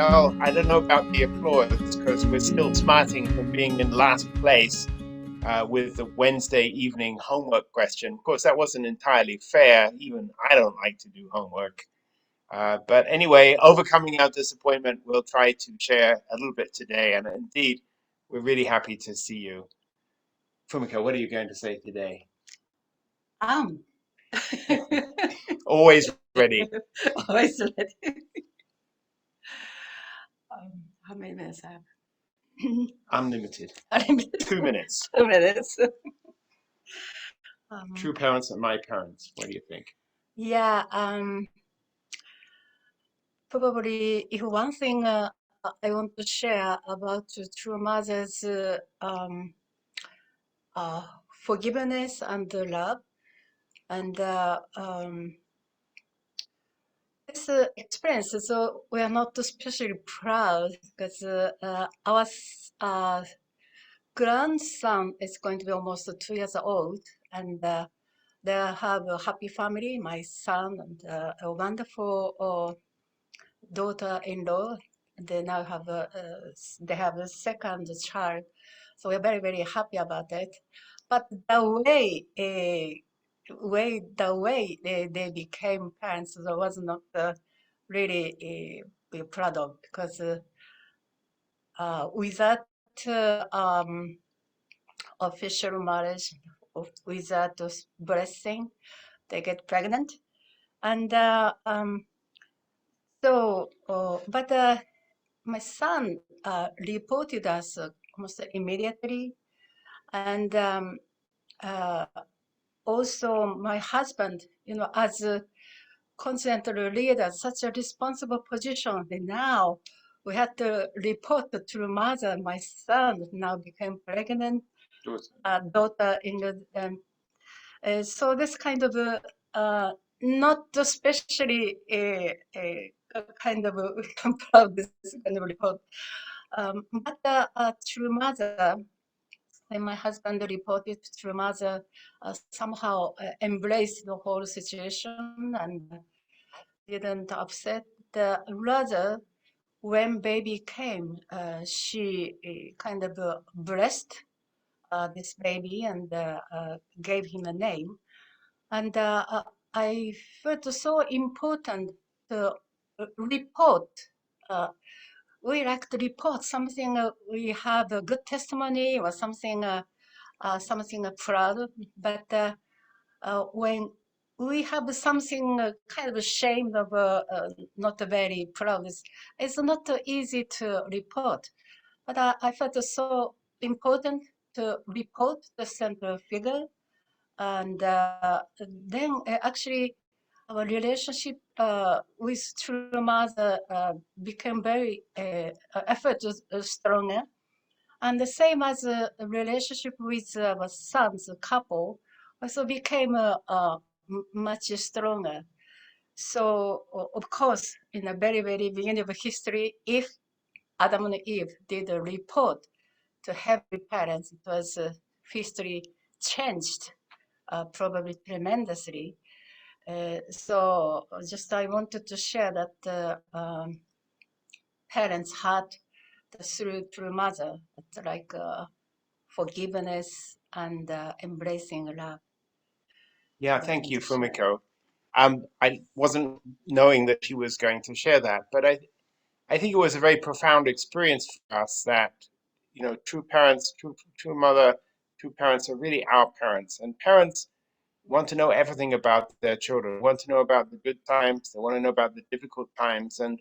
Well, I don't know about the applause because we're still smarting from being in last place with the Wednesday evening homework question. Of course, that wasn't entirely fair. Even I don't like to do homework. But anyway, overcoming our disappointment, we'll try to share a little bit today. And indeed, we're really happy to see you. Fumiko, what are you going to say today? Um, Always ready. Always ready. How many minutes I have? Unlimited. Unlimited. 2 minutes. 2 minutes. True parents and my parents. What do you think? Yeah, probably if one thing I want to share about true mother's uh, forgiveness and love, and this experience, so we are not especially proud because our grandson is going to be almost 2 years old, and they have a happy family, my son and a wonderful daughter-in-law. They now have they have a second child, so we're very very happy about it. But the way they became parents, I was not really proud of, because without official marriage, without those blessing, they get pregnant, and but my son reported us almost immediately, and uh, also my husband, as a constantly leader, such a responsible position. And now we had to report to mother. My son now became pregnant, daughter in the. So this kind of not especially a kind of I'm proud this kind of report. But true mother, when my husband reported true mother, somehow embraced the whole situation and didn't upset. Rather, when baby came, she kind of blessed this baby and gave him a name. And I felt so important to report. Uh, we like to report something we have a good testimony or something something proud. But when we have something kind of ashamed of, not very proud, it's not easy to report. But I felt so important to report the central figure, and then actually our relationship with true mother became very effort stronger, and the same as a relationship with our son's couple also became much stronger. So of course, in the very very beginning of history, if Adam and Eve did a report to heavenly parents, it was history changed probably tremendously. So just I wanted to share that parents had through mother, it's like forgiveness and embracing love. Yeah, I thank want you, to share. Fumiko. I wasn't knowing that she was going to share that, but I think it was a very profound experience for us that, true parents, true mother, true parents are really our parents. And parents want to know everything about their children, want to know about the good times, they want to know about the difficult times. And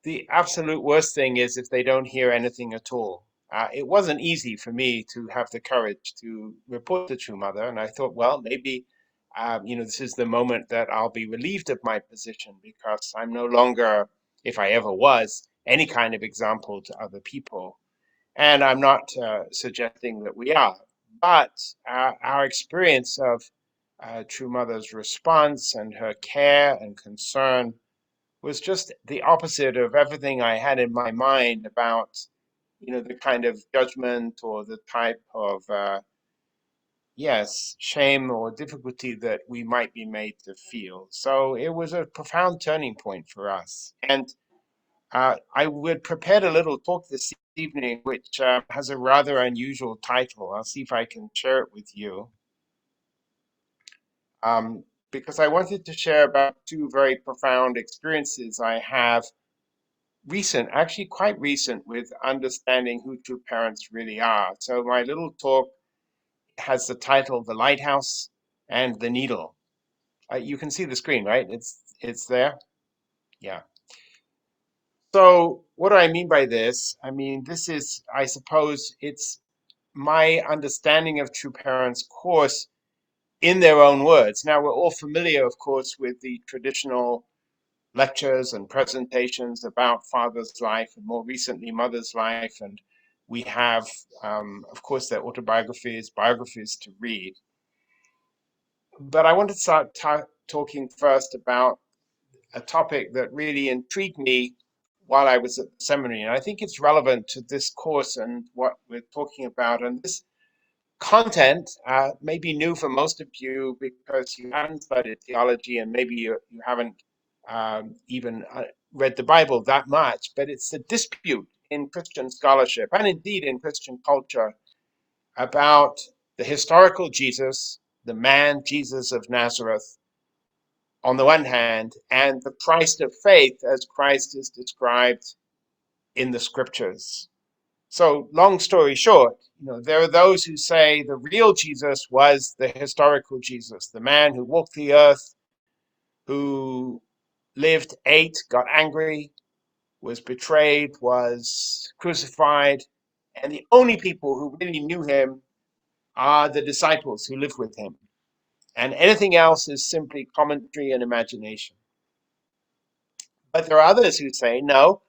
the absolute worst thing is if they don't hear anything at all. It wasn't easy for me to have the courage to report to True Mother, and I thought, well, maybe, this is the moment that I'll be relieved of my position because I'm no longer, if I ever was, any kind of example to other people. And I'm not suggesting that we are, but our experience of True Mother's response and her care and concern was just the opposite of everything I had in my mind about, the kind of judgment or the type of, yes, shame or difficulty that we might be made to feel. So it was a profound turning point for us. And I would prepared a little talk this evening, which has a rather unusual title. I'll see if I can share it with you. Because I wanted to share about two very profound experiences I have recent, actually quite recent, with understanding who true parents really are. So my little talk has the title "The Lighthouse and the Needle." You can see the screen, right? It's there. Yeah. So what do I mean by this? I mean, this is, I suppose, it's my understanding of true parents course in their own words. Now, we're all familiar, of course, with the traditional lectures and presentations about father's life and more recently mother's life. And we have, of course, their autobiographies, biographies to read. But I want to start talking first about a topic that really intrigued me while I was at the seminary. And I think it's relevant to this course and what we're talking about. And this content may be new for most of you because you haven't studied theology and maybe you haven't even read the Bible that much, but it's a dispute in Christian scholarship and indeed in Christian culture about the historical Jesus, the man Jesus of Nazareth, on the one hand, and the Christ of faith as Christ is described in the scriptures. So, long story short, there are those who say the real Jesus was the historical Jesus, the man who walked the earth, who lived, ate, got angry, was betrayed, was crucified, and the only people who really knew him are the disciples who lived with him. And anything else is simply commentary and imagination. But there are others who say, no,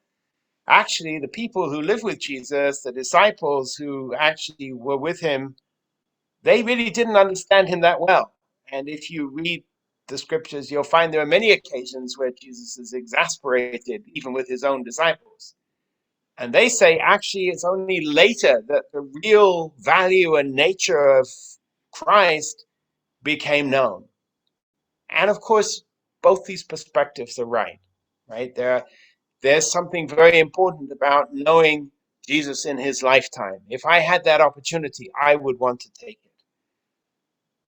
actually, the people who lived with Jesus, the disciples who actually were with him, they really didn't understand him that well. And if you read the scriptures, you'll find there are many occasions where Jesus is exasperated, even with his own disciples. And they say actually it's only later that the real value and nature of Christ became known. And of course, both these perspectives are right, right? There's something very important about knowing Jesus in his lifetime. If I had that opportunity, I would want to take it.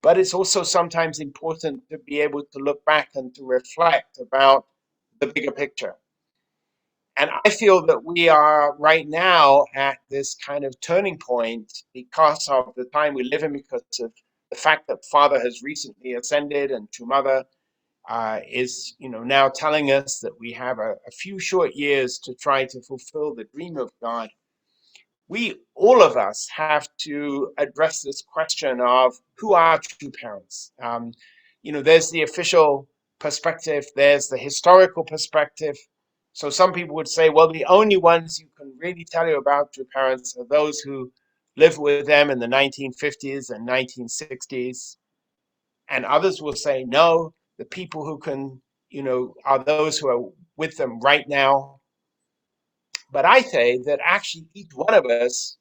But it's also sometimes important to be able to look back and to reflect about the bigger picture. And I feel that we are right now at this kind of turning point because of the time we live in, because of the fact that Father has recently ascended and True Mother is, now telling us that we have a few short years to try to fulfill the dream of God. We, all of us, have to address this question of who are true parents. There's the official perspective, there's the historical perspective. So some people would say, well, the only ones who can really tell you about true parents are those who lived with them in the 1950s and 1960s. And others will say, no, the people who can, are those who are with them right now. But I say that actually each one of us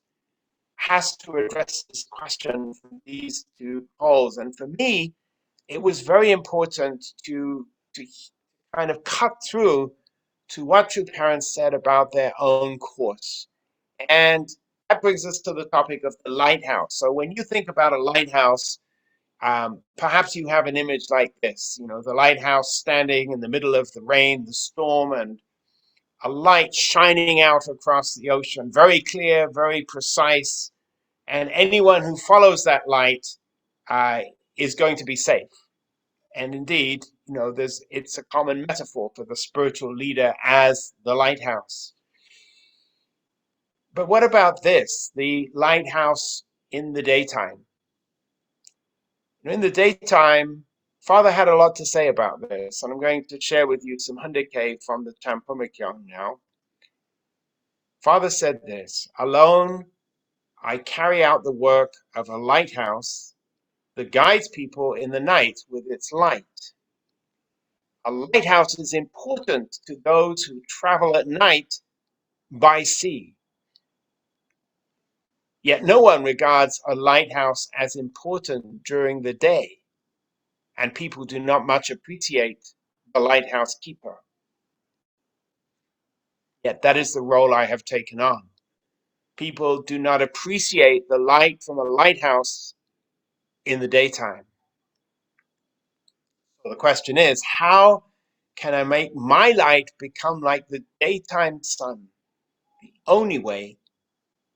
has to address this question from these two poles. And for me, it was very important to kind of cut through to what true parents said about their own course. And that brings us to the topic of the lighthouse. So when you think about a lighthouse, perhaps you have an image like this, the lighthouse standing in the middle of the rain, the storm, and a light shining out across the ocean, very clear, very precise, and anyone who follows that light uh, is going to be safe. And indeed, it's a common metaphor for the spiritual leader as the lighthouse. But what about this, the lighthouse in the daytime? In the daytime, Father had a lot to say about this, and I'm going to share with you some hundake from the Champumikyon now. Father said this: alone I carry out the work of a lighthouse that guides people in the night with its light. A lighthouse is important to those who travel at night by sea. Yet no one regards a lighthouse as important during the day, and people do not much appreciate the lighthouse keeper. Yet that is the role I have taken on. People do not appreciate the light from a lighthouse in the daytime. So the question is, how can I make my light become like the daytime sun? The only way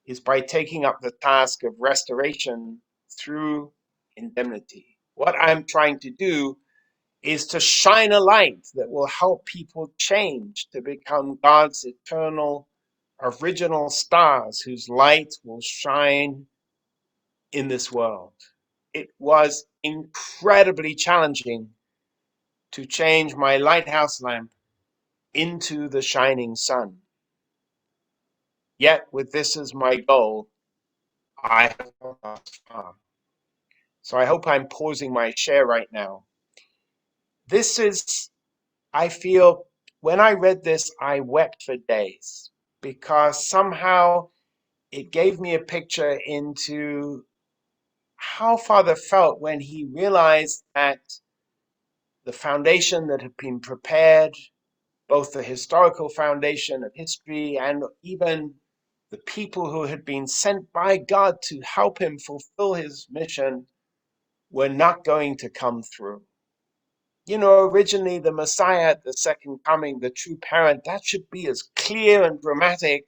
is by taking up the task of restoration through indemnity. What I'm trying to do is to shine a light that will help people change to become God's eternal, original stars whose light will shine in this world. It was incredibly challenging to change my lighthouse lamp into the shining sun. Yet, with this as my goal, I have gone thus far. So I hope I'm pausing my share right now. This is, I feel, when I read this, I wept for days because somehow it gave me a picture into how Father felt when he realized that the foundation that had been prepared, both the historical foundation of history and even the people who had been sent by God to help him fulfill his mission, were not going to come through. You know, originally the Messiah at the second coming, the true parent, that should be as clear and dramatic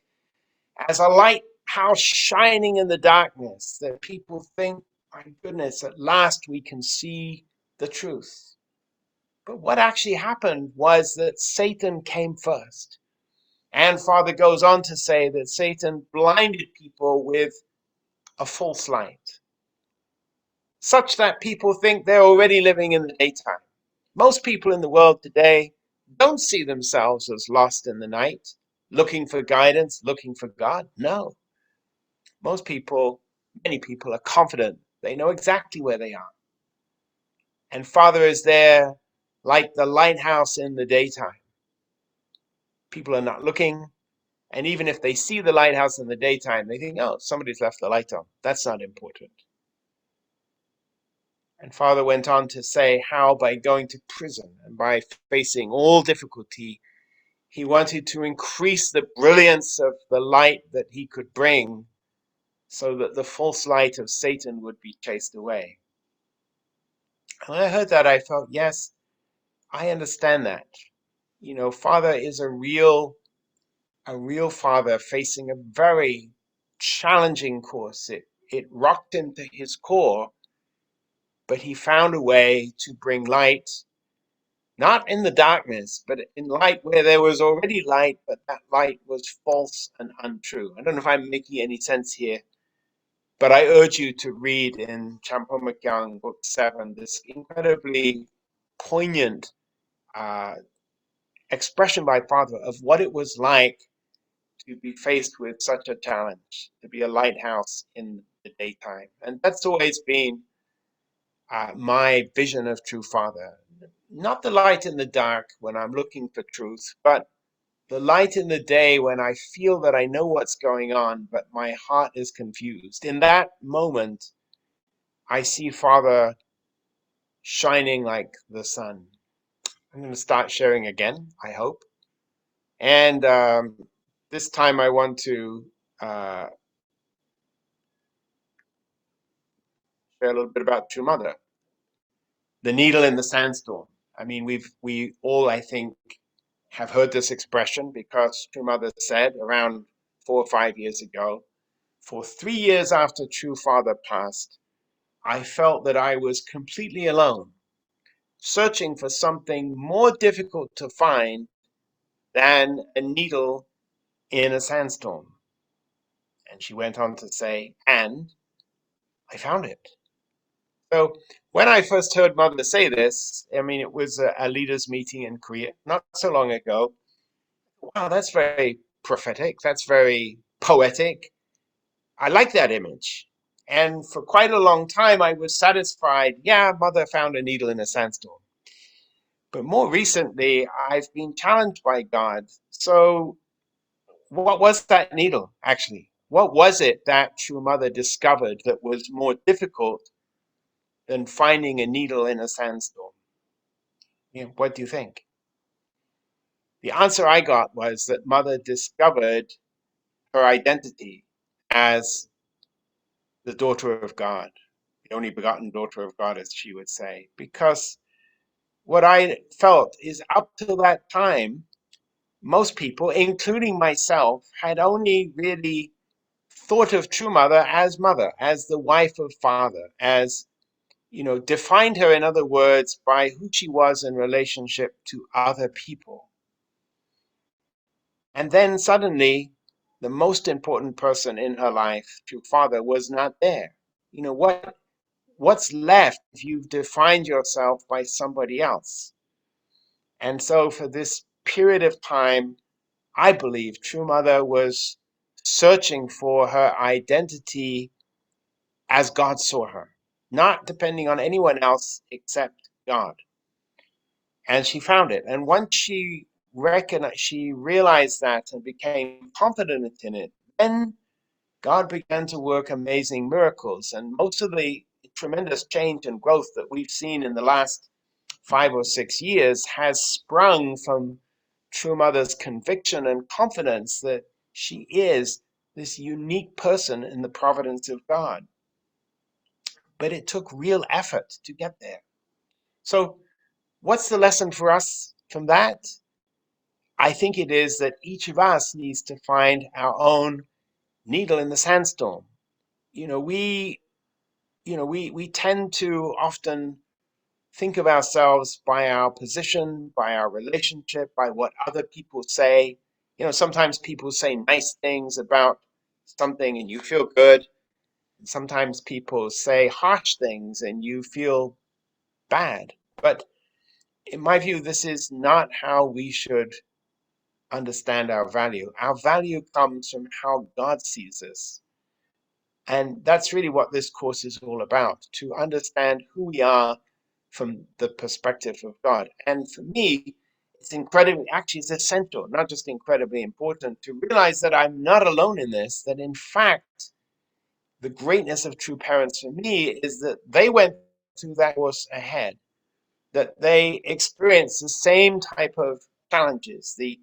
as a lighthouse shining in the darkness that people think, my goodness, at last we can see the truth. But what actually happened was that Satan came first. And Father goes on to say that Satan blinded people with a false light, such that people think they're already living in the daytime. Most people in the world today don't see themselves as lost in the night, looking for guidance, looking for God. No. Most people, many people are confident. They know exactly where they are. And Father is there like the lighthouse in the daytime. People are not looking. And even if they see the lighthouse in the daytime, they think, oh, somebody's left the light on. That's not important. And Father went on to say how by going to prison and by facing all difficulty, he wanted to increase the brilliance of the light that he could bring so that the false light of Satan would be chased away. And when I heard that, I felt, yes, I understand that. You know, Father is a real father facing a very challenging course. It rocked him to his core, but he found a way to bring light, not in the darkness, but in light where there was already light, but that light was false and untrue. I don't know if I'm making any sense here, but I urge you to read in Champomakyang, Book 7, this incredibly poignant expression by Father of what it was like to be faced with such a challenge, to be a lighthouse in the daytime. And that's always been my vision of true Father. Not the light in the dark when I'm looking for truth, but the light in the day when I feel that I know what's going on, but my heart is confused. In that moment, I see Father shining like the sun. I'm going to start sharing again, I hope. And this time I want to uh, share a little bit about True Mother, the needle in the sandstorm. I mean, we all, I think, have heard this expression because True Mother said around 4 or 5 years ago, for 3 years after True Father passed, I felt that I was completely alone, searching for something more difficult to find than a needle in a sandstorm. And she went on to say, and I found it. So when I first heard Mother say this, I mean, it was a leaders' meeting in Korea not so long ago. Wow, that's very prophetic. That's very poetic. I like that image. And for quite a long time, I was satisfied. Yeah, Mother found a needle in a sandstorm. But more recently, I've been challenged by God. So, what was that needle, actually? What was it that True Mother discovered that was more difficult than finding a needle in a sandstorm? What do you think? the answer I got was that mother discovered her identity as the daughter of God, the only begotten daughter of God, as she would say, because what I felt is up till that time, most people, including myself, had only really thought of True Mother, as the wife of father, as, defined her, in other words, by who she was in relationship to other people. And then suddenly, the most important person in her life, True Father, was not there. What's left if you've defined yourself by somebody else? And so for this period of time, I believe True Mother was searching for her identity as God saw her, not depending on anyone else except God. And she found it. And once she realized that and became confident in it, then God began to work amazing miracles. And most of the tremendous change and growth that we've seen in the last 5 or 6 years has sprung from True Mother's conviction and confidence that she is this unique person in the providence of God. But it took real effort to get there. So, what's the lesson for us from that? I think it is that each of us needs to find our own needle in the sandstorm. You know, we, we tend to often think of ourselves by our position, by our relationship, by what other people say. Sometimes people say nice things about something and you feel good. Sometimes people say harsh things and you feel bad. But in my view, this is not how we should understand our value. Our value comes from how God sees us. And that's really what this course is all about, to understand who we are from the perspective of God. And for me, it's essential, not just incredibly important, to realize that I'm not alone in this, that in fact, the greatness of true parents for me is that they went through that course ahead, that they experienced the same type of challenges, the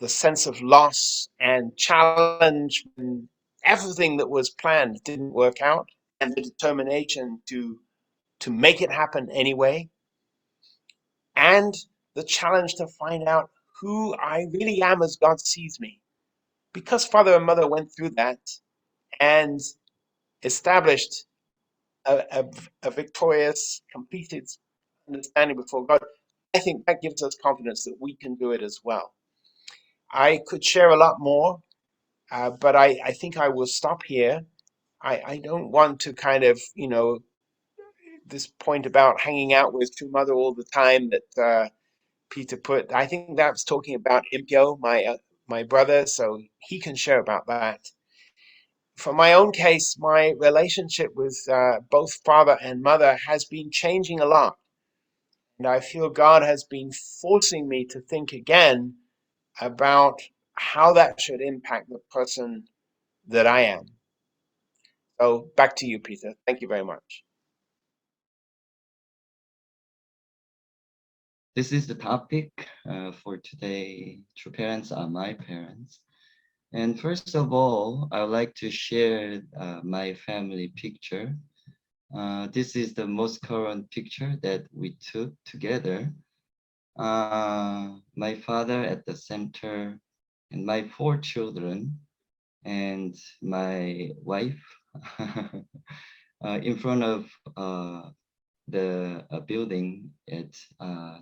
sense of loss and challenge when everything that was planned didn't work out, and the determination to make it happen anyway, and the challenge to find out who I really am as God sees me. Because father and mother went through that and established a, a victorious, completed understanding before God, I think that gives us confidence that we can do it as well. I could share a lot more, but I think I will stop here. I don't want to kind of, this point about hanging out with True Mother all the time that Peter put. I think that's talking about Impyo, my brother, so he can share about that. For my own case, my relationship with both father and mother has been changing a lot. And I feel God has been forcing me to think again about how that should impact the person that I am. So back to you, Peter. Thank you very much. This is the topic for today. True parents are my parents. And first of all, I would like to share my family picture. This is the most current picture that we took together. My father at the center, and my 4 children, and my wife in front of the building at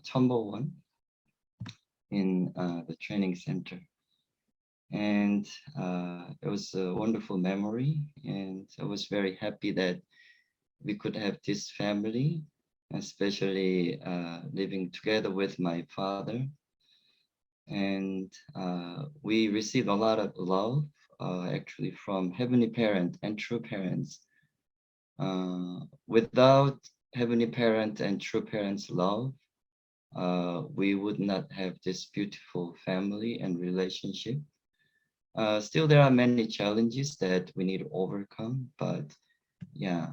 Chombo in the training center. And it was a wonderful memory. And I was very happy that we could have this family, especially living together with my father. And we received a lot of love, actually, from Heavenly Parent and True Parents. Without Heavenly Parent and True Parents' love, we would not have this beautiful family and relationship. Still, there are many challenges that we need to overcome, but yeah,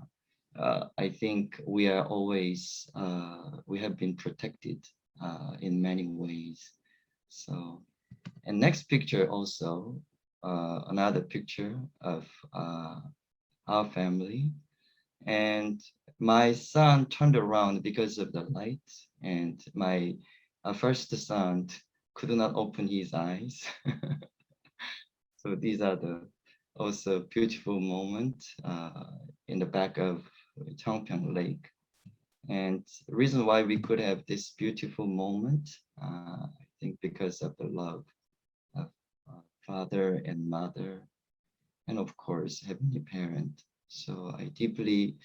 I think we are always, we have been protected in many ways. So, and next picture also, another picture of our family. And my son turned around because of the light, and my first son could not open his eyes. So these are the also beautiful moments in the back of Changpyeong Lake. And the reason why we could have this beautiful moment, I think because of the love of father and mother, and of course, Heavenly Parent. So I deeply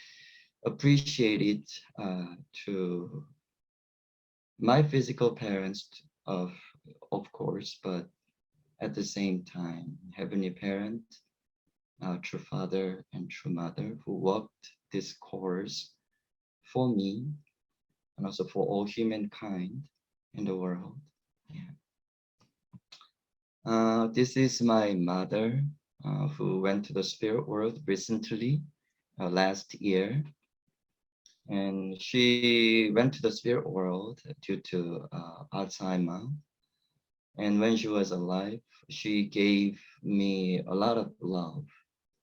appreciate it to my physical parents, of course, but at the same time, Heavenly Parent, true father and true mother who walked this course for me and also for all humankind in the world. Yeah. This is my mother who went to the spirit world recently, last year. And she went to the spirit world due to Alzheimer. And when she was alive, she gave me a lot of love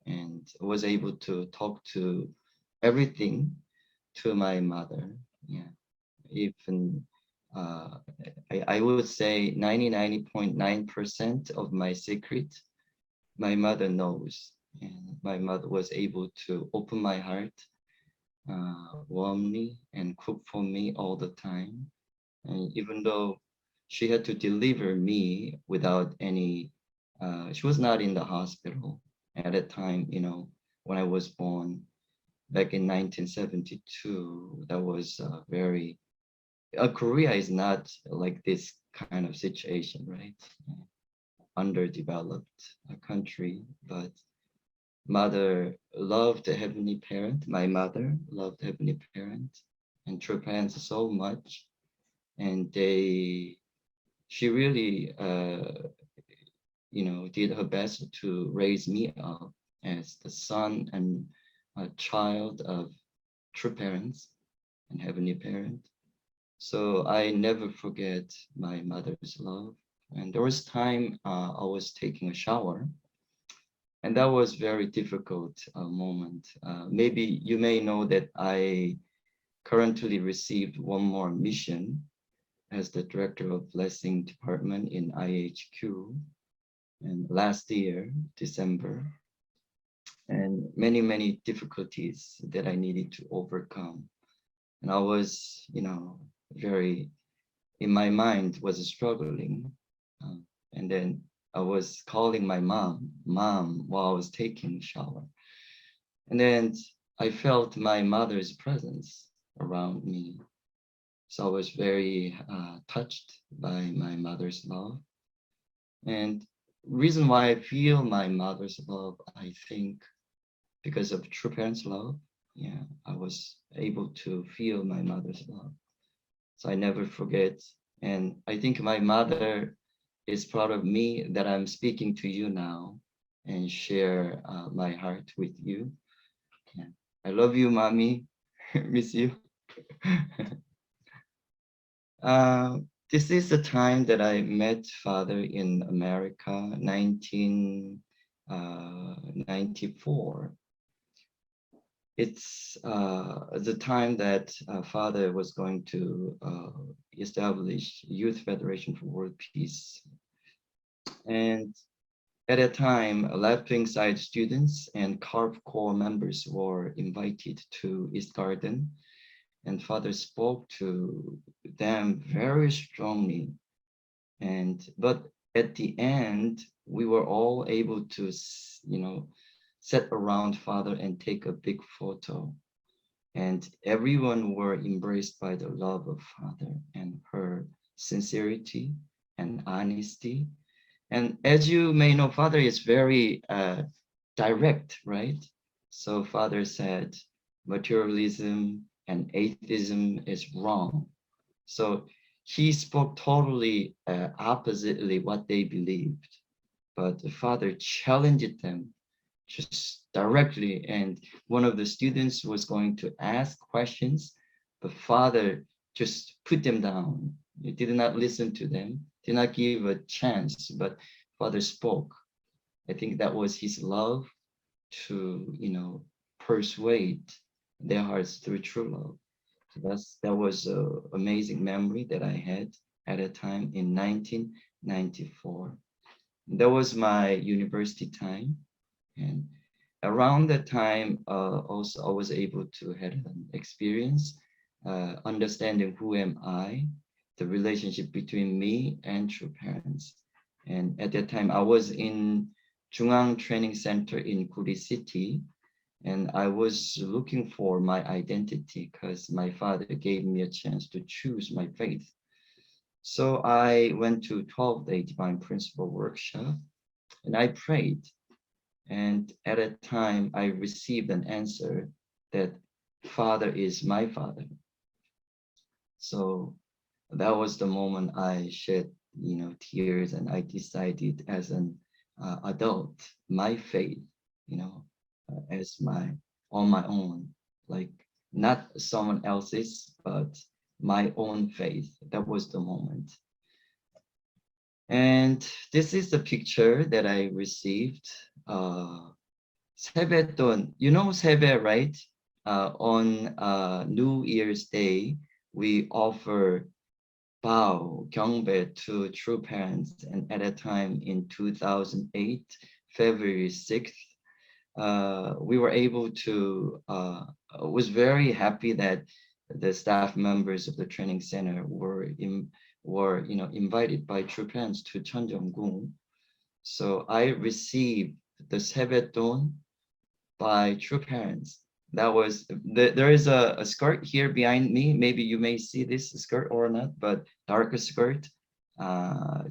and was able to talk to everything to my mother. Yeah, even uh, I would say 99.9% of my secret, my mother knows. And my mother was able to open my heart warmly and cook for me all the time. And even though she had to deliver me without any, she was not in the hospital at that time, when I was born back in 1972. That was very, Korea is not like this kind of situation, right? Underdeveloped country, but mother loved the heavenly parent. My mother loved heavenly parent and true parents so much, and she really, did her best to raise me up as the son and a child of true parents and heavenly parent. So I never forget my mother's love. And there was time I was taking a shower, and that was very difficult moment. Maybe you may know that I currently received one more mission as the director of blessing department in IHQ, and last year, December, and many difficulties that I needed to overcome. And I was, very, in my mind was struggling. Uh, and then I was calling my mom, while I was taking a shower. And then I felt my mother's presence around me. So I was very touched by my mother's love. And reason why I feel my mother's love, I think, because of true parents' love. Yeah, I was able to feel my mother's love. So I never forget. And I think my mother is proud of me that I'm speaking to you now and share my heart with you. Yeah. I love you, mommy. Miss you. Uh, this is the time that I met father in America, 1994. It's the time that father was going to establish Youth Federation for World Peace. And at that time, left-wing side students and CARP Corps members were invited to East Garden, and father spoke to them very strongly. But at the end, we were all able to, sit around father and take a big photo. And everyone were embraced by the love of father and her sincerity and honesty. And as you may know, father is very direct, right? So father said, materialism and atheism is wrong. So he spoke totally oppositely what they believed. But the father challenged them just directly. And one of the students was going to ask questions, but father just put them down. He did not listen to them. did not give a chance, but Father spoke. I think that was his love to, persuade their hearts through true love. So that was an amazing memory that I had at a time in 1994. That was my university time, and around that time, also I was able to have an experience, understanding who am I, the relationship between me and true parents. And at that time, I was in Jungang Training Center in Kuri City, and I was looking for my identity because my father gave me a chance to choose my faith. So I went to 12-day Divine Principle workshop and I prayed. And at a time, I received an answer that Father is my Father. So that was the moment I shed, tears, and I decided as an adult, my faith, as my on my own, like not someone else's, but my own faith. That was the moment. And this is the picture that I received. 세뱃돈, you know 세배, right? On New Year's Day, we offer Bao Gyeongbae to true parents, and at a time in 2008, February 6th, we were able to, was very happy that the staff members of the training center were invited by true parents to Cheonjeonggung. So I received the 세뱃돈 by true parents. That was there is a skirt here behind me. Maybe you may see this skirt or not, but darker skirt.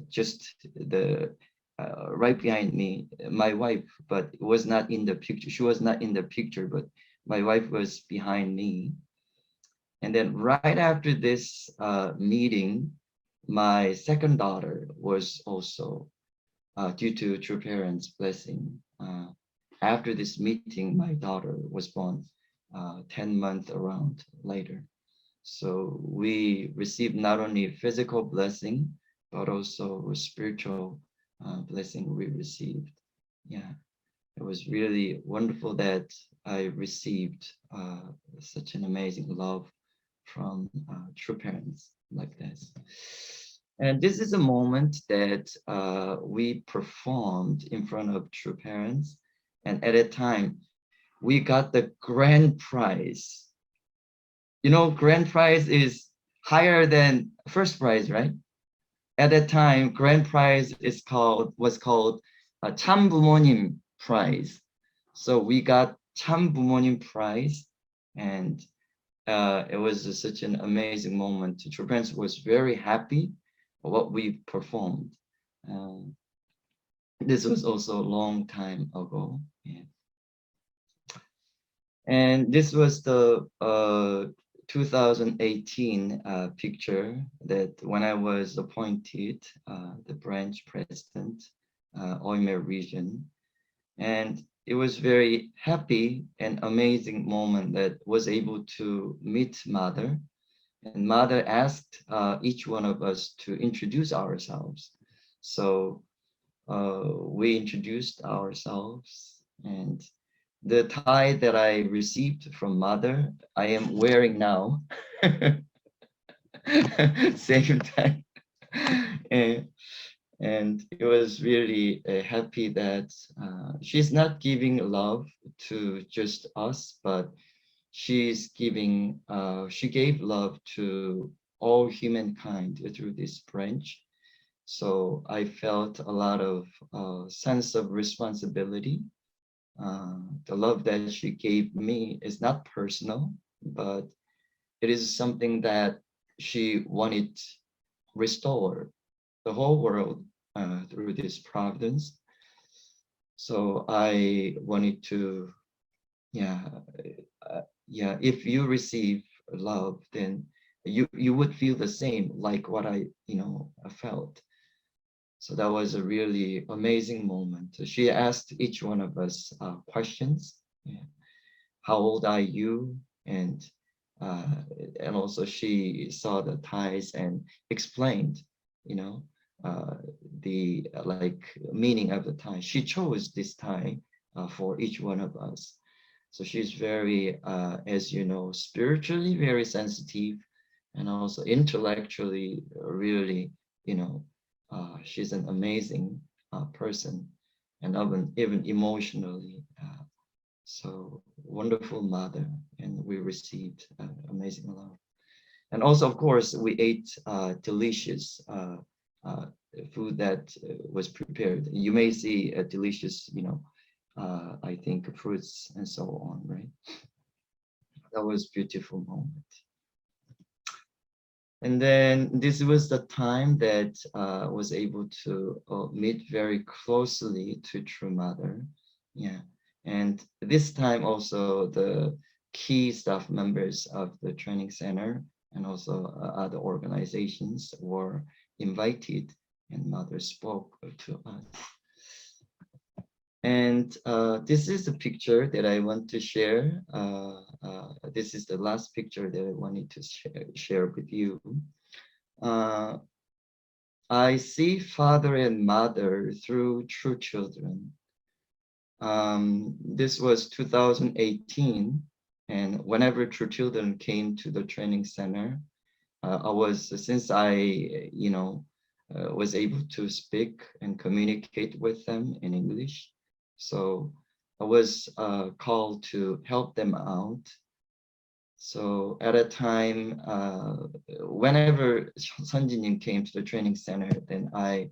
Just the right behind me, my wife, but was not in the picture. She was not in the picture, but my wife was behind me. And then right after this meeting, my second daughter was also due to true parents' blessing. After this meeting, my daughter was born 10 months around later. So we received not only physical blessing, but also spiritual blessing we received. Yeah, it was really wonderful that I received such an amazing love from true parents like this. And this is a moment that we performed in front of true parents. And at a time, we got the grand prize. Grand prize is higher than first prize, right? At that time, grand prize was called a 참 부모님 prize. So we got 참 부모님 prize, and it was such an amazing moment. True parents was very happy for what we performed. This was also a long time ago. Yeah. And this was the 2018 picture that when I was appointed the branch president, Oimer region. And it was very happy and amazing moment that was able to meet Mother. And Mother asked each one of us to introduce ourselves. So we introduced ourselves, and the tie that I received from Mother, I am wearing now. Same tie. And it was really happy that she's not giving love to just us, but she's giving, she gave love to all humankind through this branch. So I felt a lot of sense of responsibility. The love that she gave me is not personal, but it is something that she wanted to restore the whole world through this providence. So I wanted to, if you receive love, then you would feel the same like what I felt. So that was a really amazing moment. She asked each one of us questions. Yeah. How old are you? And also she saw the ties and explained, uh, the like meaning of the tie. She chose this tie for each one of us. So she's very, as you know, spiritually very sensitive, and also intellectually really, you know, she's an amazing person, and even emotionally. So wonderful mother, and we received amazing love. And also, of course, we ate delicious uh, food that was prepared. You may see a delicious, you know, I think fruits and so on, right? That was beautiful moment. And then this was the time that was able to meet very closely to True Mother. Yeah. And this time also the key staff members of the training center and also other organizations were invited, and Mother spoke to us. And this is the picture that I want to share. This is the last picture that I wanted to share with you. Uh, I see father and mother through true children. This was 2018, and whenever true children came to the training center, since I, you know, was able to speak and communicate with them in English, so I was called to help them out. So at a time, whenever Sunjinim came to the training center, then I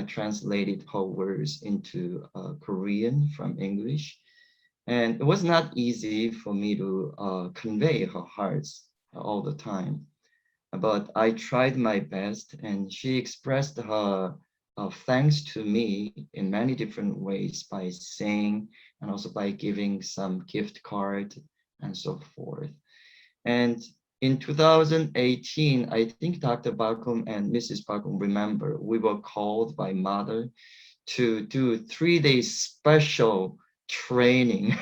translated her words into Korean from English. And it was not easy for me to convey her hearts all the time. But I tried my best, and she expressed her thanks to me in many different ways by saying and also by giving some gift card and so forth. And in 2018, I think Dr. Balcomb and Mrs. Balcomb remember, we were called by mother to do 3 days special training,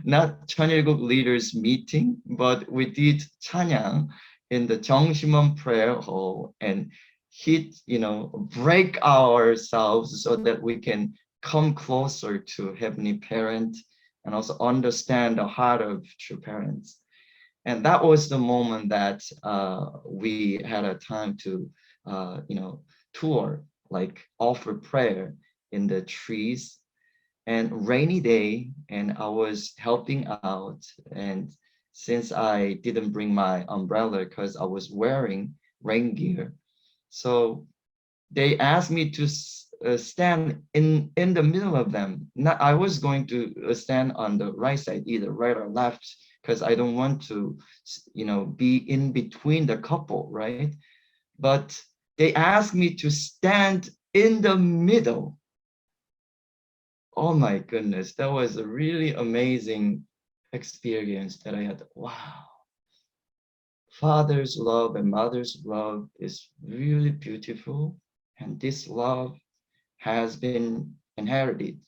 not Chanyeolguk leaders meeting, but we did Chanyang in the Jeongsimon prayer hall and break ourselves so that we can come closer to Heavenly Parent and also understand the heart of true parents. And that was the moment that we had a time to tour, like offer prayer in the trees, and rainy day, and I was helping out. And since I didn't bring my umbrella because I was wearing rain gear, so they asked me to stand in the middle of them. Not, I was going to stand on the right side, either right or left, because I don't want to, be in between the couple, right? But they asked me to stand in the middle. Oh my goodness, that was a really amazing experience that I had. Wow. Father's love and mother's love is really beautiful. And this love has been inherited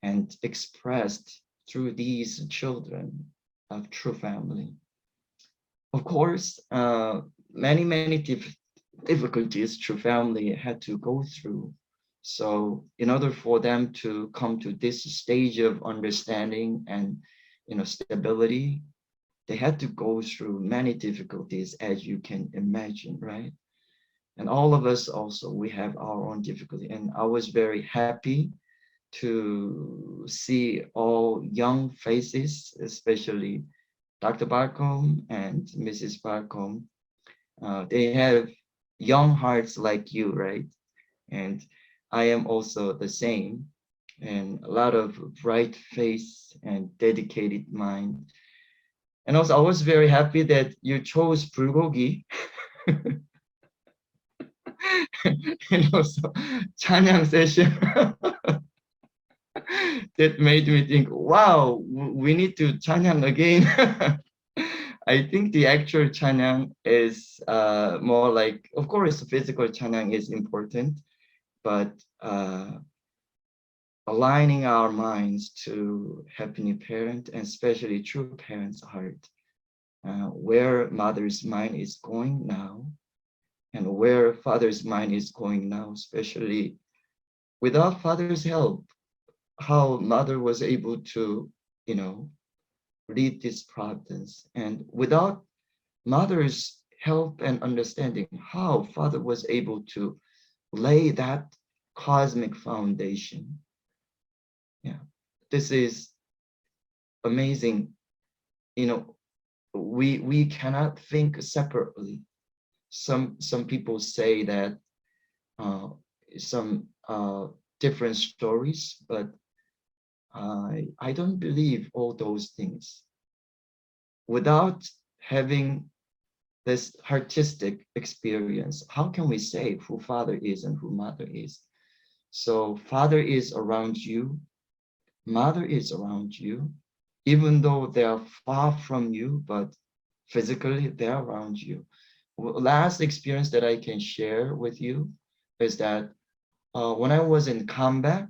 and expressed through these children of true family. Of course, many difficulties true family had to go through. So in order for them to come to this stage of understanding and stability, they had to go through many difficulties, as you can imagine, right? And all of us also, we have our own difficulty. And I was very happy to see all young faces, especially Dr. Balcomb and Mrs. Balcomb. They have young hearts like you, right? And I am also the same, and a lot of bright face and dedicated mind. And also, I was very happy that you chose bulgogi and also 찬양 session. That made me think, wow, we need to 찬양 again. I think the actual 찬양 is more like, of course, physical 찬양 is important, but aligning our minds to Heavenly Parent and especially true parents' heart, where mother's mind is going now, and where Father's mind is going now, especially without Father's help, how Mother was able to, you know, lead this providence. And without Mother's help and understanding, how Father was able to lay that cosmic foundation. Yeah, this is amazing. You know, we cannot think separately. Some people say that uh, some different stories, but I don't believe all those things. Without having this artistic experience, how can we say who Father is and who Mother is? So Father is around you, Mother is around you, even though they are far from you, but physically they're around you. Last experience that I can share with you is that when I was in combat,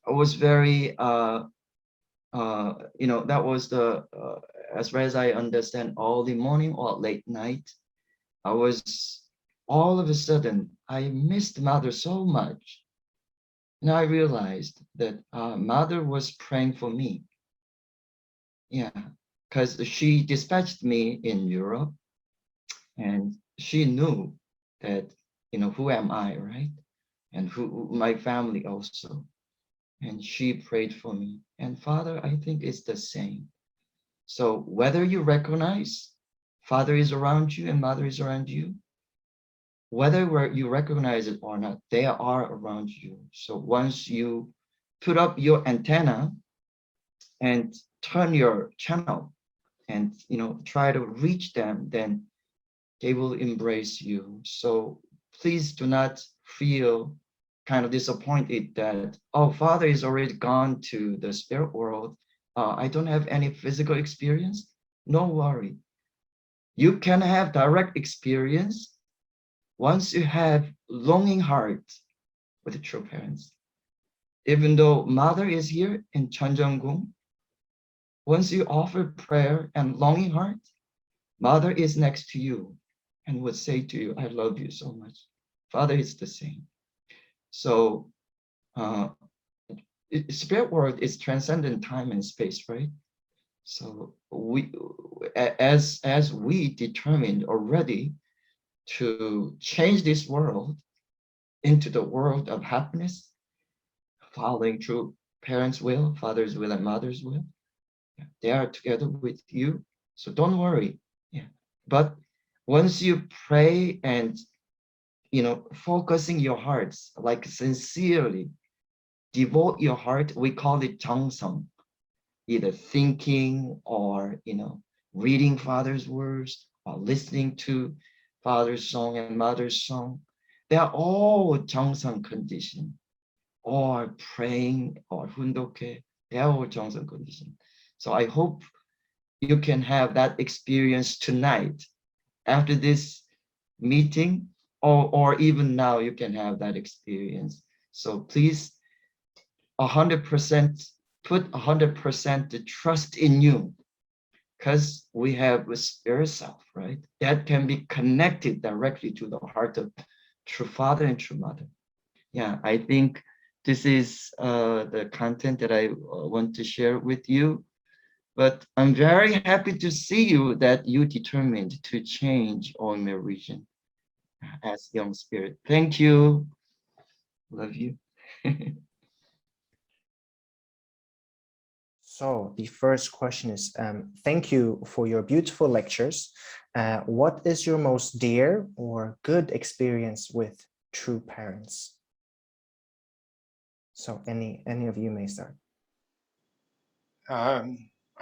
I was very, that was the, as far as I understand, all the morning or late night. I was, all of a sudden, I missed Mother so much. And I realized that Mother was praying for me. Yeah, because she dispatched me in Europe, and she knew that, who am I, right? And who my family also. And she prayed for me. And Father, I think it's the same. So whether you recognize Father is around you and Mother is around you, whether you recognize it or not, they are around you. So once you put up your antenna and turn your channel and try to reach them, then they will embrace you. So please do not feel kind of disappointed that, oh, Father is already gone to the spirit world. I don't have any physical experience. No worry. You can have direct experience once you have longing heart with the true parents. Even though Mother is here in Chanjanggung, once you offer prayer and longing heart, Mother is next to you and would say to you, I love you so much. Father is the same. So spirit world is transcendent time and space, right? So we, as we determined already to change this world into the world of happiness, following true parents' will, father's will, and mother's will, they are together with you. So don't worry. Yeah. But once you pray and focusing your hearts, like sincerely devote your heart, we call it 정성, either thinking or reading Father's words or listening to Father's song and Mother's song. They are all 정성 condition, or praying or hundoke. They are all 정성 condition. So I hope you can have that experience tonight after this meeting, or even now you can have that experience. So please 100% put 100% the trust in you, because we have a spirit self, right? That can be connected directly to the heart of true father and true mother. Yeah, I think this is the content that I want to share with you. But I'm very happy to see you that you determined to change Oime region as young spirit. Thank you. Love you. So the first question is, thank you for your beautiful lectures. What is your most dear or good experience with true parents? So any of you may start.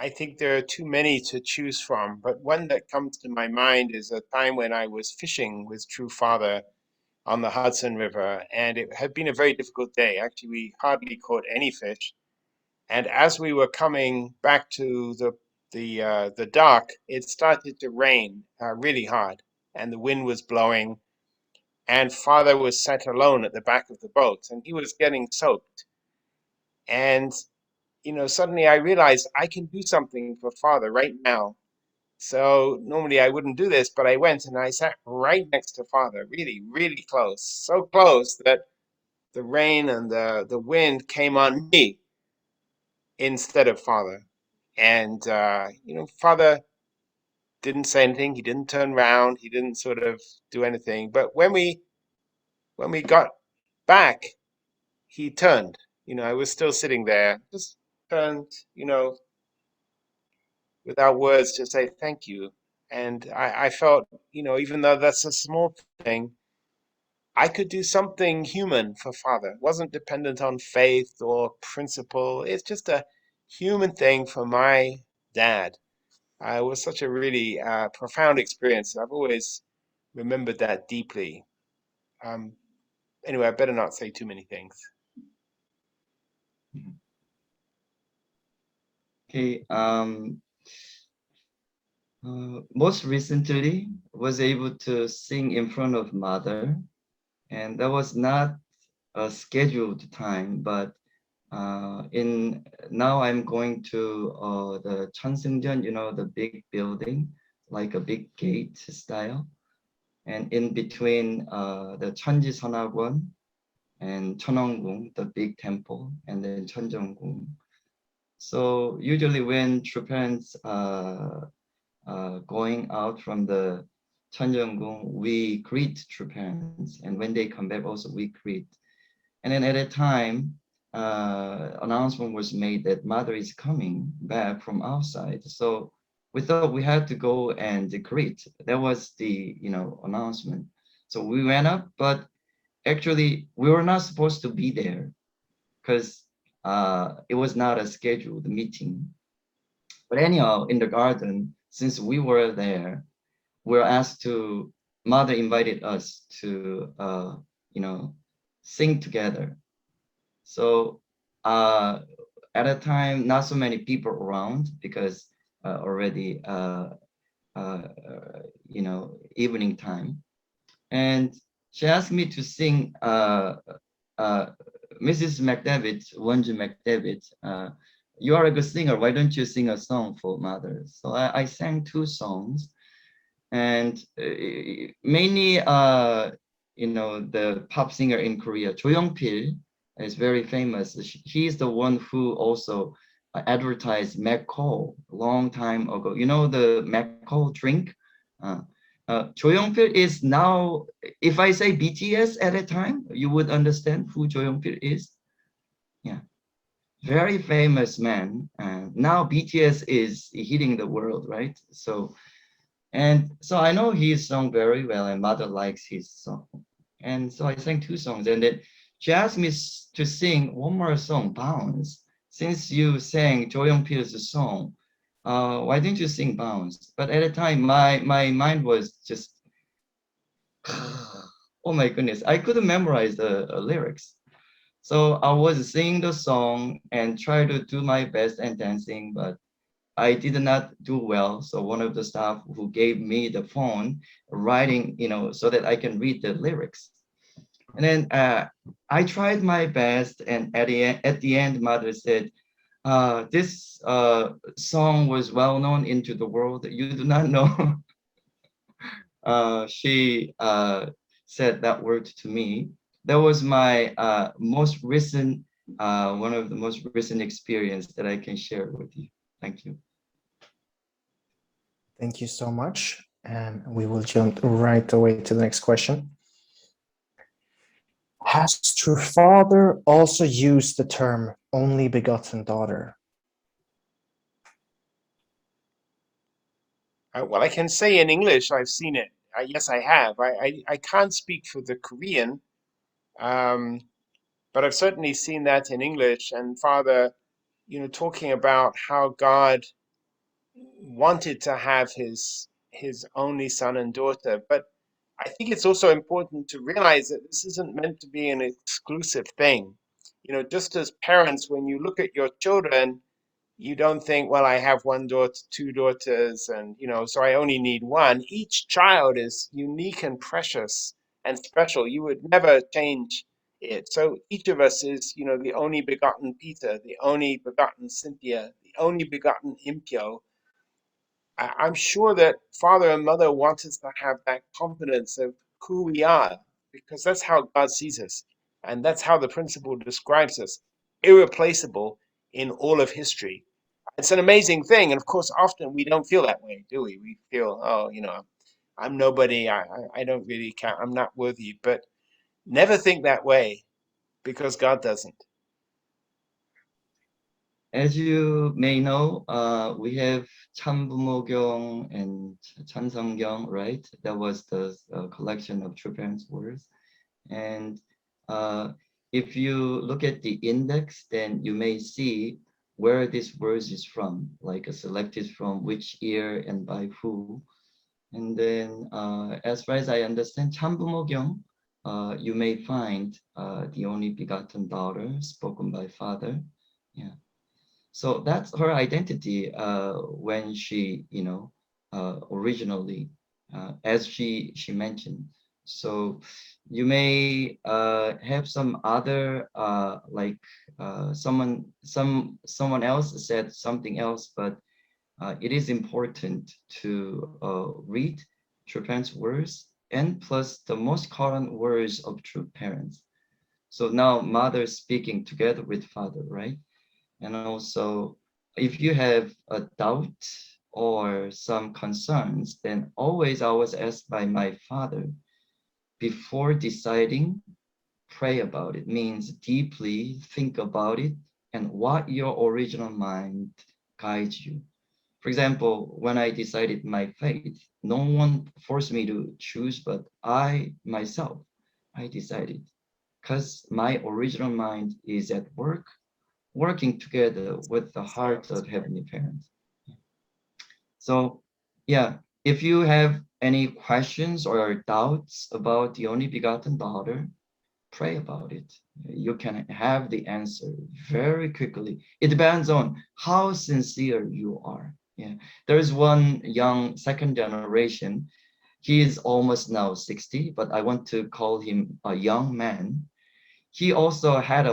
I think there are too many to choose from, but one that comes to my mind is a time when I was fishing with True Father on the Hudson River, and it had been a very difficult day. Actually, we hardly caught any fish. And as we were coming back to the dock, it started to rain really hard, and the wind was blowing. And Father was sat alone at the back of the boat, and he was getting soaked. And suddenly I realized I can do something for Father right now. So normally I wouldn't do this, but I went and I sat right next to Father, really, really close, so close that the rain and the wind came on me instead of Father. And Father didn't say anything. He didn't turn around. He didn't sort of do anything. But when we got back, he turned. I was still sitting there, just turned, without words to say thank you. And I felt, even though that's a small thing, I could do something human for Father. It wasn't dependent on faith or principle. It's just a human thing for my dad. It was such a really profound experience. I've always remembered that deeply. Um, anyway, I better not say too many things. Okay. Most recently was able to sing in front of mother, and that was not a scheduled time, but in now I'm going to the Cheonseungjeon, the big building, like a big gate style, and in between the Cheonjiseon학원 and Cheonwongung, the big temple, and then Cheonjeonggung. So usually when true parents going out from the Cheonjeonggung, we greet true parents, and when they come back also we greet. And then at a time, announcement was made that mother is coming back from outside. So we thought we had to go and greet. That was the announcement. So we went up, but actually we were not supposed to be there because it was not a scheduled meeting. But anyhow, in the garden, since we were there, we were asked to. Mother invited us to, sing together. So at a time, not so many people around because already uh, evening time, and she asked me to sing. Uh, Mrs. McDavid, Wonju McDavid, you are a good singer. Why don't you sing a song for mother? So I sang two songs, and mainly the pop singer in Korea, Jo Young-pil, is very famous. He's the one who also advertised McCall a long time ago. You know the McCall drink? Jo Young-pil is now, if I say BTS at a time, you would understand who Jo Young-pil is. Yeah, very famous man. And now BTS is hitting the world, right? And so I know his song very well, and mother likes his song. And so I sang two songs, and then she asked me to sing one more song, Bounce. Since you sang Jo Young-pil's song, why didn't you sing Bounce? But at the time, my mind was just, oh my goodness, I couldn't memorize the lyrics. So I was singing the song and try to do my best and dancing, but I did not do well. So one of the staff who gave me the phone writing, so that I can read the lyrics. And then I tried my best. And at the end, mother said, this song was well known into the world. You do not know. She said that word to me. That was my most recent, one of the most recent experience that I can share with you. Thank you. Thank you so much. And we will jump right away to the next question. Has true father also used the term only begotten daughter? Well, I can say in English, I've seen it. Yes, I have. I can't speak for the Korean, um, but I've certainly seen that in English. And Father, talking about how God wanted to have his only son and daughter. But I think it's also important to realize that this isn't meant to be an exclusive thing. Just as parents, when you look at your children, you don't think, well, I have one daughter, two daughters, and so I only need one. Each child is unique and precious and special. You would never change it. So each of us is, the only begotten Peter, the only begotten Cynthia, the only begotten Impyo. I'm sure that father and mother want us to have that confidence of who we are, because that's how God sees us. And that's how the principle describes us, irreplaceable in all of history. It's an amazing thing. And of course, often we don't feel that way, do we? We feel, oh, I'm nobody. I don't really count. I'm not worthy. But never think that way, because God doesn't. As you may know, we have 참부모경 and 찬성경, right? That was the collection of true parents' words. And if you look at the index, then you may see where this verse is from, like selected from which year and by who. And then as far as I understand, 참부모경, you may find the only begotten daughter spoken by father. Yeah. So that's her identity when she, originally, as she mentioned. So you may have some other someone else said something else, but it is important to read true parents' words and plus the most current words of true parents. So now mother speaking together with father, right? And also, if you have a doubt or some concerns, then always I was asked by my father, before deciding, pray about it. Means deeply think about it and what your original mind guides you. For example, when I decided my faith, no one forced me to choose, but I myself, I decided because my original mind is at work working together with the heart of Heavenly Parents. So, yeah, if you have any questions or doubts about the only begotten daughter, pray about it. You can have the answer very quickly. It depends on how sincere you are. Yeah, there's one young second generation. He is almost now 60, but I want to call him a young man. He also had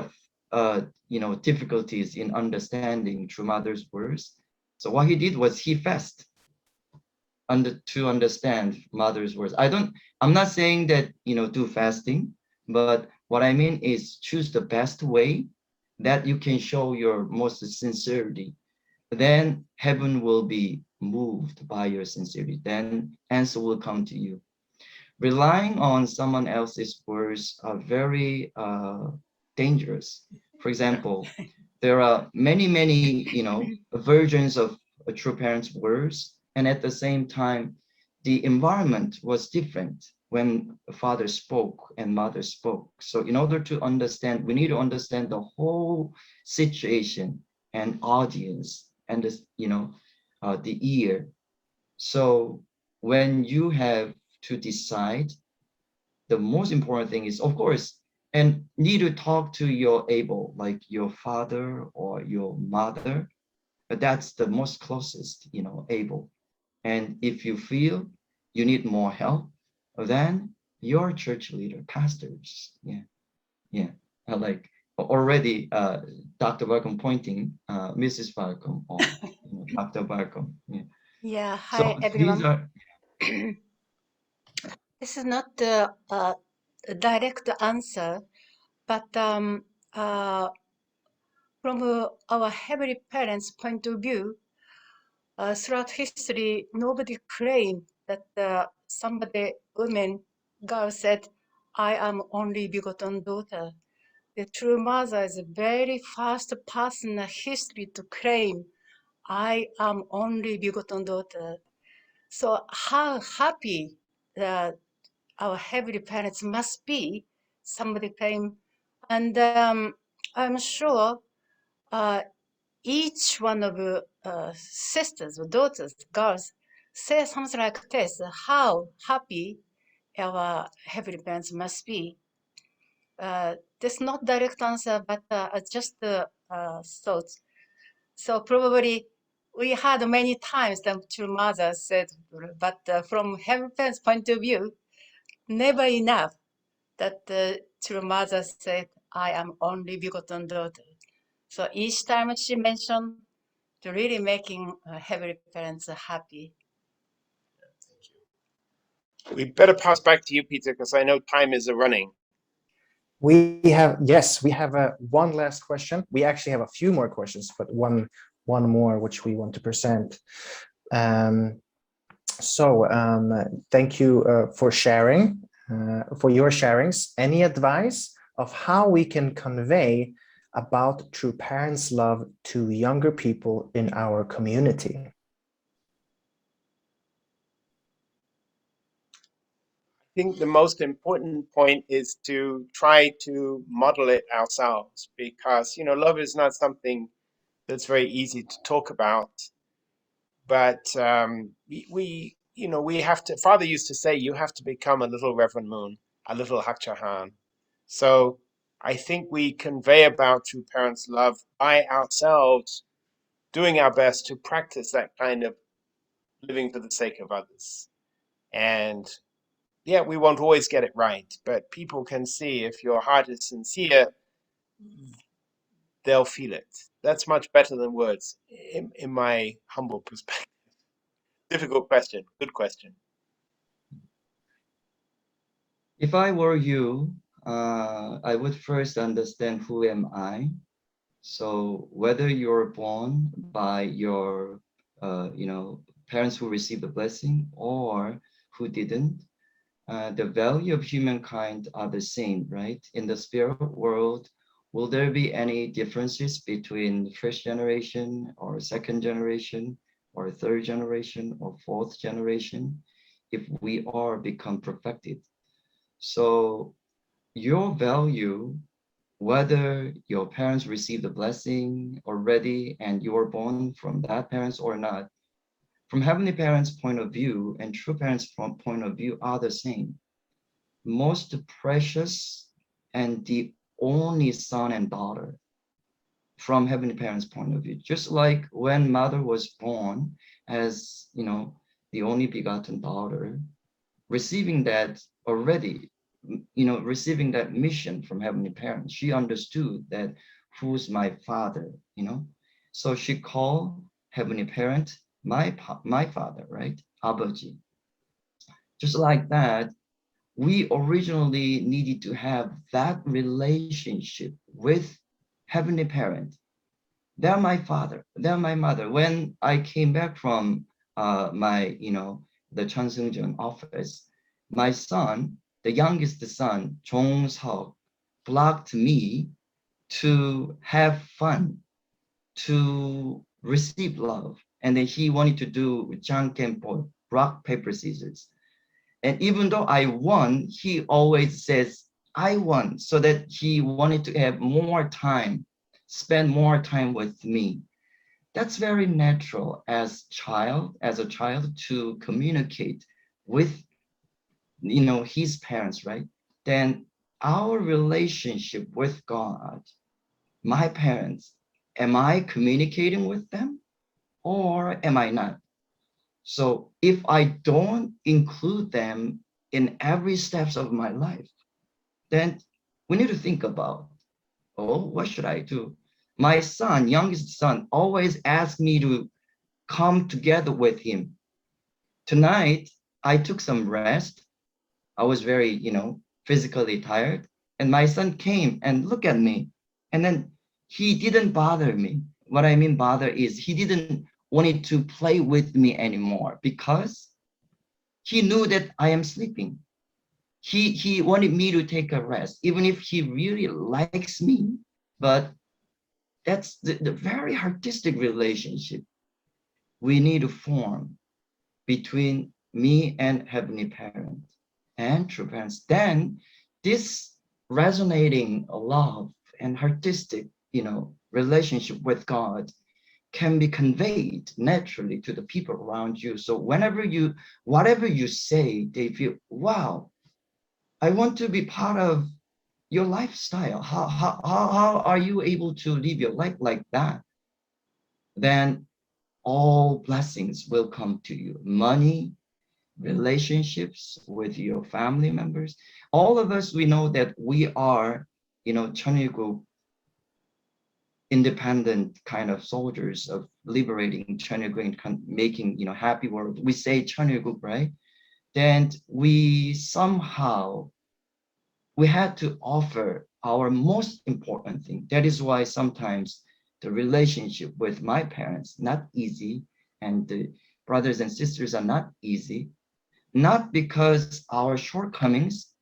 difficulties in understanding True Mother's words. So what he did was he fast to understand Mother's words. I'm not saying that do fasting, but what I mean is choose the best way that you can show your most sincerity. Then heaven will be moved by your sincerity. Then answer will come to you. Relying on someone else's words are very dangerous. For example, there are many, versions of a true parent's words, and at the same time, the environment was different when father spoke and mother spoke. So in order to understand, we need to understand the whole situation and audience and the ear. So when you have to decide, the most important thing is, of course, and need to talk to your able, like your father or your mother, but that's the most closest, able. And if you feel you need more help, then your church leader, pastors, yeah, like already, Dr. Balcomb pointing, Mrs. Balcomb or Dr. Balcomb, yeah. Yeah, So hi these everyone. are, This is not a direct answer, but from our heavenly parents' point of view, throughout history, nobody claimed that somebody, woman, girl said, I am only begotten daughter. The true mother is the very first person in history to claim, I am only begotten daughter. So how happy our heavenly parents must be, somebody claim. And I'm sure each one of sisters or daughters, girls, say something like this, how happy our heavenly parents must be. This not direct answer, but just thoughts. So probably we had many times the true mother said, but from heavenly parents' point of view, never enough that the true mother said, I am only begotten daughter. So each time she mentioned to really making heavenly parents happy. Thank you. We better pass back to you, Peter, because I know time is running. We have, yes, we have one last question. We actually have a few more questions, but one more which we want to present. Thank you for sharing, for your sharings. Any advice of how we can convey about true parents' love to younger people in our community? I think the most important point is to try to model it ourselves, because, you know, love is not something that's very easy to talk about. But we have to, Father used to say, you have to become a little Reverend Moon, a little Hakchahan. So I think we convey about true parents' love by ourselves doing our best to practice that kind of living for the sake of others. And yeah, we won't always get it right, but people can see if your heart is sincere, they'll feel it. That's much better than words, in my humble perspective. Difficult question, good question. If I were you, I would first understand who am I. So whether you're born by your, parents who received the blessing or who didn't, the value of humankind are the same, right? In the spirit world, will there be any differences between first generation or second generation or third generation or fourth generation if we are become perfected? So your value, whether your parents received the blessing already and you were born from that parents or not, from heavenly parents' point of view and true parents' point of view are the same. Most precious and the only son and daughter from heavenly parents' point of view. Just like when mother was born as, the only begotten daughter, receiving that already, receiving that mission from heavenly parents, she understood that who's my father, So she called heavenly parent my father, right? 아버지. Just like that, we originally needed to have that relationship with heavenly parent. They're my father, they're my mother. When I came back from my, the Cheonseungjeon office, my son, the youngest son, Jong Seok, blocked me to have fun, to receive love. And then he wanted to do Jangkempo, rock, paper, scissors. And even though I won, he always says, I won, so that he wanted to have more time, spend more time with me. That's very natural as a child to communicate with, his parents, right? Then our relationship with God, my parents, am I communicating with them or am I not? So if I don't include them in every steps of my life, then we need to think about, what should I do? My son, youngest son, always asks me to come together with him. Tonight, I took some rest. I was very, physically tired. And my son came and looked at me. And then he didn't bother me. What I mean bother is he didn't wanted to play with me anymore because he knew that I am sleeping. He wanted me to take a rest, even if he really likes me. But that's the very artistic relationship we need to form between me and heavenly parent and true parents. Then this resonating love and artistic, relationship with God can be conveyed naturally to the people around you. So whatever you say, they feel, wow, I want to be part of your lifestyle. How are you able to live your life like that? Then all blessings will come to you. Money, relationships with your family members. All of us, we know that we are, 천일국 independent kind of soldiers of liberating Chunilgu and making, happy world. We say Chunilgu, right? Then we somehow, we had to offer our most important thing. That is why sometimes the relationship with my parents, not easy, and the brothers and sisters are not easy, not because our shortcomings,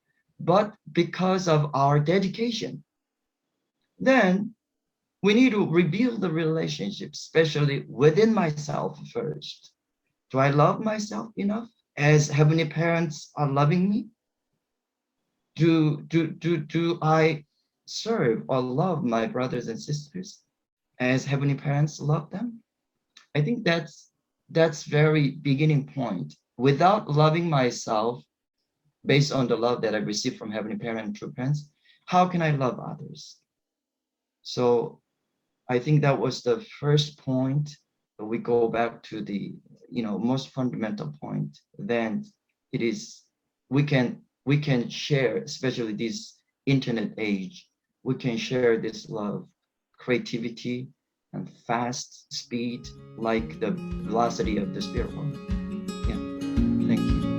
but because of our dedication. Then we need to rebuild the relationship, especially within myself first. Do I love myself enough as heavenly parents are loving me? Do I serve or love my brothers and sisters as heavenly parents love them? I think that's very beginning point. Without loving myself based on the love that I received from heavenly parents and true parents, how can I love others? So I think that was the first point. We go back to the most fundamental point. Then it is we can share, especially this internet age, we can share this love, creativity, and fast speed like the velocity of the spirit world. Yeah, thank you.